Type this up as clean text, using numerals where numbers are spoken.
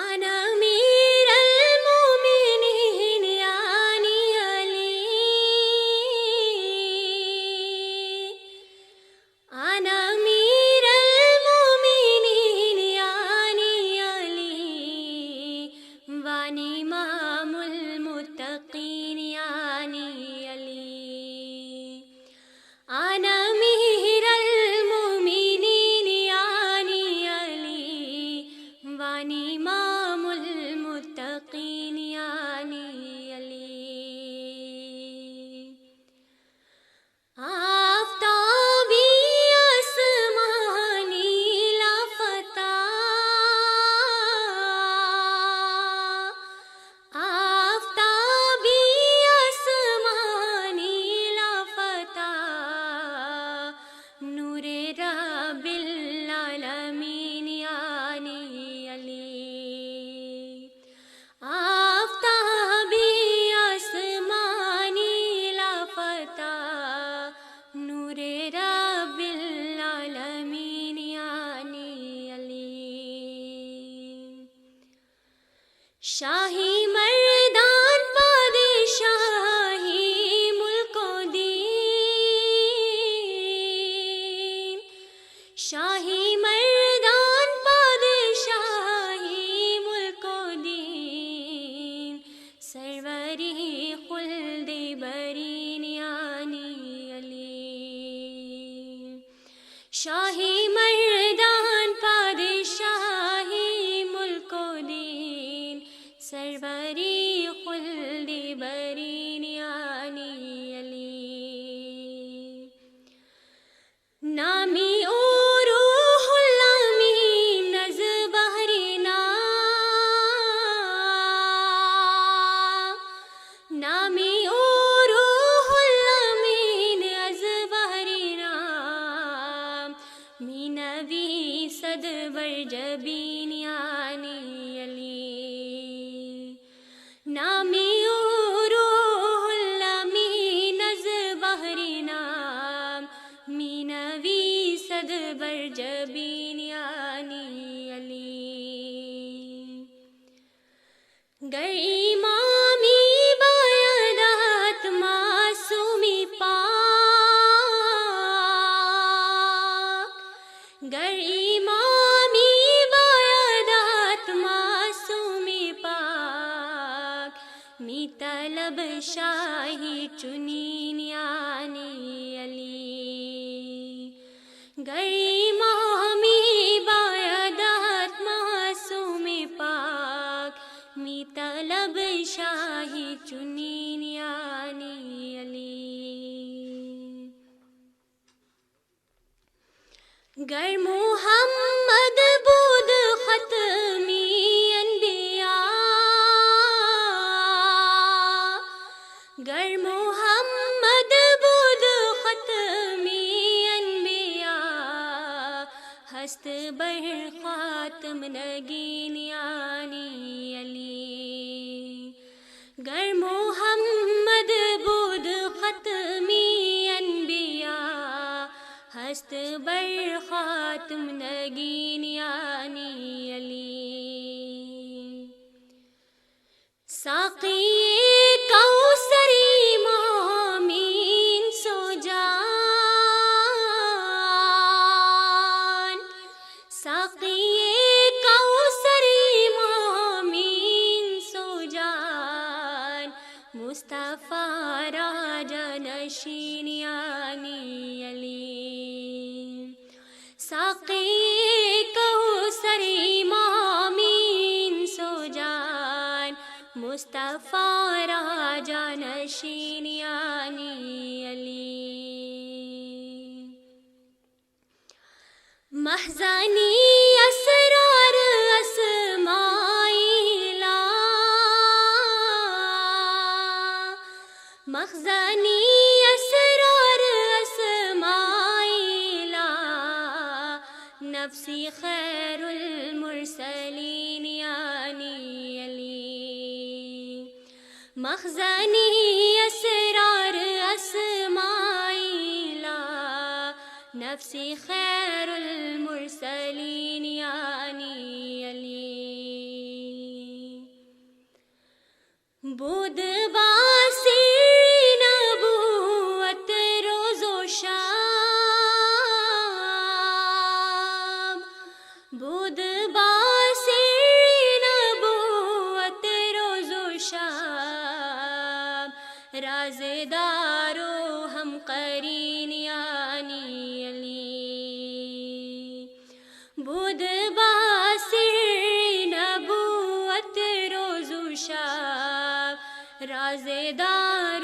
أنا أمير المؤمنين يعني علي، أنا أمير المؤمنين يعني علي، وأنا إمام المتقين يعني علي، أنا أمير المؤمنين يعني علي، وأنا إمام المتقين يعني علي. آفتابی آسمانی لافتہ، آفتابی آسمانی لافتہ، نور رب العالمین یعنی علی، آفتابی آسمانی لافتہ، نور رب العالمین یعنی علی. شاہی مردان پادشاہی ملک و دین، شاہی مردان پادشاہی ملک و دین، سروری خلد برین یعنی علی، شاہی مردان پادشاہی ملک و دین، سروری خلد برین یعنی علی. نامی او روح الامین از بحرینا، نامی او روح الامین از بحرینا، می نبی صد برجبین یعنی علی، نامی او روح الامین از بحرینا، می نبی صد برجبین یعنی علی. گر امامی بایدات معصومی پاک، گر امامی بایدات معصومی پاک، می طلب شاہی چنین یعنی علی، گر امامی بایدات معصومی پاک، می طلب شاہی چنین یعنی علی. گر محمد بود ختمی انبیاء، گر محمد بود ختمی انبیاء، ہست بر خاتم نگین یعنی علی، گر محمد بود ختمی انبیاء، ہست بر خاتم نگین یعنی علی. ساقی کوثر امامین سو جان، ساقی کوثر امامین سو جان، مصطفیٰ راجہ نشین یعنی علی، ساقی کوثر امامین سو جان، مصطفیٰ راجہ نشین یعنی علی. محزنی اسرار اسماعیلا، مخزنی اسرار اسماعیلا، نفسی خیر المرسلین یعنی علی، مخزنی اسرار اسماعیلا، نفسی خیر المرسلین یعنی علی. بود باسی نبوت روز و شام، بود باسی نبوت روز و شام، رازدار و ہم قرین یعنی علی، بود باسی نبوت روز و شام، رازدار